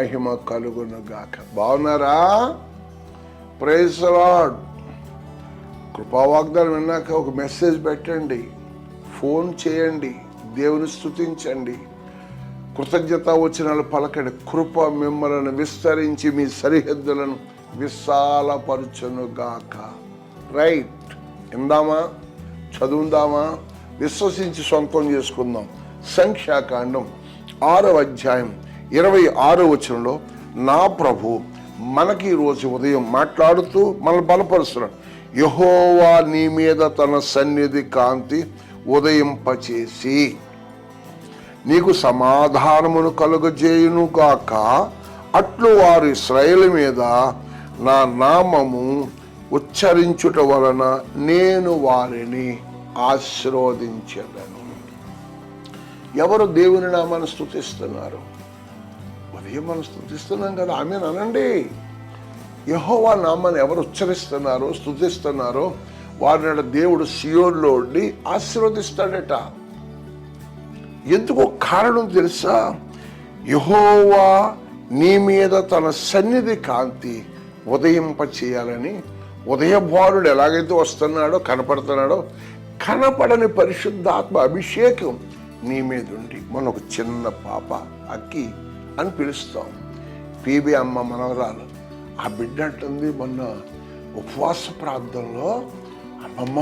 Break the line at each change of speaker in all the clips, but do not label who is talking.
మహిమ కలుగును గాక. బాగున్నారా? Praise the lord. కృపావాగ్దానం విన్నాక ఒక మెసేజ్ పెట్టండి, ఫోన్ చేయండి, దేవుని స్తుతించండి, కృతజ్ఞత వచనాలు పలకండి. కృప మిమ్మల్ని విస్తరించి మీ సరిహద్దులను విశాలపరచును గాక. రైట్, ఇందామా, చదువుదామా, విశ్వసించి సొంతం చేసుకుందాం. సంఖ్యాకాండం 6వ అధ్యాయం 26వ వచనంలో నా ప్రభు మనకి ఈరోజు ఉదయం మాట్లాడుతూ మనల్ని బలపరుస్తున్నాడు. యెహోవా నీ మీద తన సన్నిధి కాంతి ఉదయింపచేసి నీకు సమాధానమును కలుగజేయును గాక. అట్లు వారు ఇశ్రాయేలు మీద నా నామము ఉచ్చరించుట వలన నేను వారిని ఆశీర్వదించెదను. ఎవరు దేవుని నామాన్ని స్తుతిస్తున్నారు? ఉదయం మనం స్తుతిస్తున్నాం కదా, ఆమేన్ అనండి. యెహోవా నామాన్ని ఎవరు ఉచ్చరిస్తున్నారో, స్తుతిస్తున్నారో వారిని దేవుడు సియోనులో ఉండి ఆశీర్వదిస్తాడట. ఎందుకో కారణం తెలుసా? యెహోవా నీ మీద తన సన్నిధి కాంతి ఉదయింపచేయాలని. ఉదయభానుడు ఎలాగైతే వస్తున్నాడో, కనపడుతున్నాడో, కనపడని పరిశుద్ధాత్మ అభిషేకం నీ మీద ఉండి, మన ఒక చిన్న పాప అక్కి అని పిలుస్తాం, పీబీ అమ్మ మనవరాలు. ఆ బిడ్డ అంటుంది మొన్న ఉపవాస ప్రార్థనలో, అమ్మమ్మ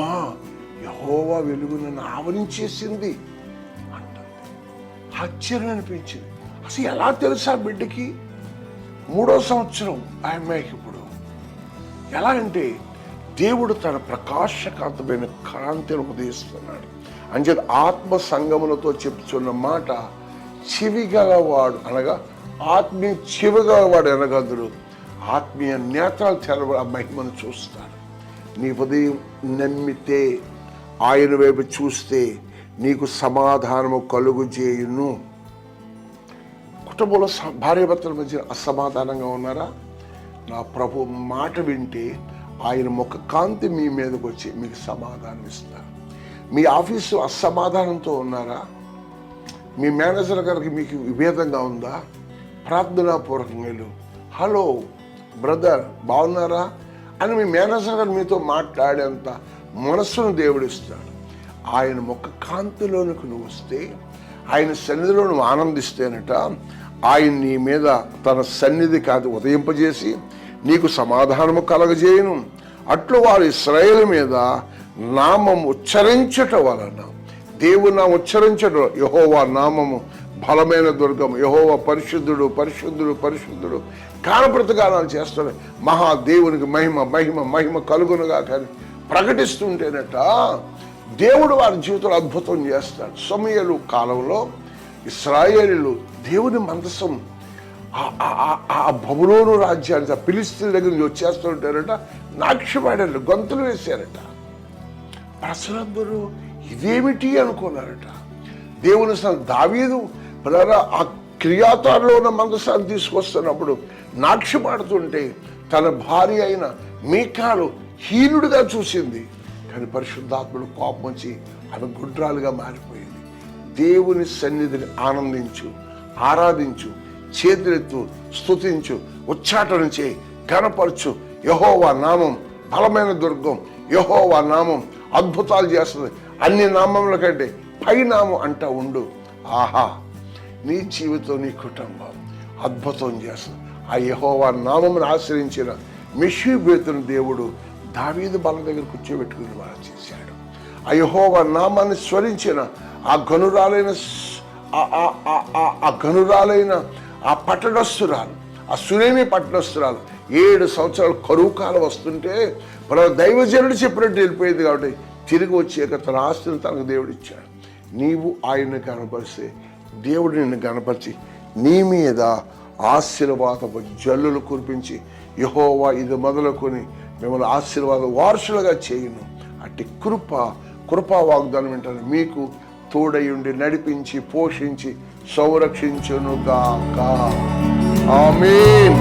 యెహోవా వెలుగు నన్ను ఆవరించేసింది అంటుంది. ఆశ్చర్యం అనిపించింది. అసలు ఎలా తెలుసా బిడ్డకి? 3వ సంవత్సరం ఆ అమ్మాయికి ఇప్పుడు. ఎలా అంటే దేవుడు తన ప్రకాశకాంతమైన కాంతిని ఉదయిస్తున్నాడు. అంచేత ఆత్మ సంగములతో చెప్తున్న మాట చెవిగలవాడు అనగా ఆత్మీయ చెవిగలవాడు అనగదుడు. ఆత్మీయ నేత్రాలు తెరవడు, ఆ మహిమను చూస్తాడు. నీ ఉదయం నమ్మితే, ఆయన వైపు చూస్తే నీకు సమాధానము కలుగుజేయును. కుటుంబంలో భార్యాభర్తల మధ్య అసమాధానంగా ఉన్నారా? నా ప్రభు మాట వింటే ఆయన ముఖ కాంతి మీ మీదకి వచ్చి మీకు సమాధానం ఇస్తారు. మీ ఆఫీసు అసమాధానంతో ఉన్నారా? మీ మేనేజర్ గారికి మీకు విభేదంగా ఉందా? ప్రార్థనాపూర్వకంగా హలో బ్రదర్ బాగున్నారా అని మీ మేనేజర్ గారు మీతో మాట్లాడేంత మనస్సును దేవుడిస్తాడు. ఆయన ముఖ కాంతిలోనికి నువ్వు వస్తే, ఆయన సన్నిధిలో నువ్వు ఆనందిస్తేనట, ఆయన నీ మీద తన సన్నిధి కాదు ఉదయింపజేసి నీకు సమాధానము కలగజేయును. అట్లు వారు ఇశ్రాయేలు మీద నామము ఉచ్చరించట వలన, దేవుని నామం ఉచ్చరించడం, యెహోవా నామము బలమైన దుర్గం, యెహోవా పరిశుద్ధుడు పరిశుద్ధుడు పరిశుద్ధుడు గానాలు చేస్తాడు. మహాదేవునికి మహిమ మహిమ మహిమ కలుగునుగా కానీ ప్రకటిస్తుంటేనట దేవుడు వారి జీవితంలో అద్భుతం చేస్తాడు. సమూయేలు కాలంలో ఇశ్రాయేలీయులు దేవుని మందసం ఆ బబులోను రాజ్యానికి, ఆ ఫిలిష్తీయుల దగ్గర నుంచి వచ్చేస్తుంటారట. నాట్యమాడారు, గొంతులు వేశారట. ప్రజలందరూ ఇదేమిటి అనుకున్నారట. దేవుని దావీదు ఆ క్రియాతారులో ఉన్న మందసాన్ని తీసుకొస్తున్నప్పుడు నాట్యమాడుతుంటే తన భార్య అయిన మీకాలు హీనుడిగా చూసింది. కానీ పరిశుద్ధాత్ముడు కోపం వచ్చి ఆమె గుడ్రాలుగా మారిపోయింది. దేవుని సన్నిధిని ఆనందించు, ఆరాధించు, చేతులెత్తు, స్తుతించు, ఉచ్చాటన చేయి, ఘనపరచు. యెహోవా నామం బలమైన దుర్గం, యెహోవా నామం అద్భుతాలు చేస్తుంది. అన్ని నామముల కంటే పై నామం అంటా ఉండు. ఆహా, నీ జీవితం, నీ కుటుంబం అద్భుతం చేస్తుంది. ఆ యెహోవా నామమును ఆశ్రయించిన మెషీబేతును దేవుడు దావీదు బల దగ్గర కూర్చోబెట్టుకుని వారు చేశాడు. ఆ యెహోవా నామాన్ని స్మరించిన ఆ గనురాలైన ఆ పట్టణస్తురాలు, ఆ సునేమి పట్టణస్తురాలు 7 సంవత్సరాలు కరువు కాలం వస్తుంటే మన దైవజనుడు చెప్పినట్టు వెళ్ళిపోయింది. కాబట్టి తిరిగి వచ్చాక తన ఆస్తిని తనకు దేవుడు ఇచ్చాడు. నీవు ఆయన్ని కనపరిస్తే దేవుడు నిన్ను కనపరిచి నీ మీద ఆశీర్వాదపు జల్లులు కురిపించి యెహోవా ఇది మొదలుకొని మిమ్మల్ని ఆశీర్వాద వారసులుగా చేయును. అట్టి కృపా వాగ్దానం వింటాను మీకు తోడయుండి నడిపించి పోషించి సంరక్షించునుగాక. ఆమేన్.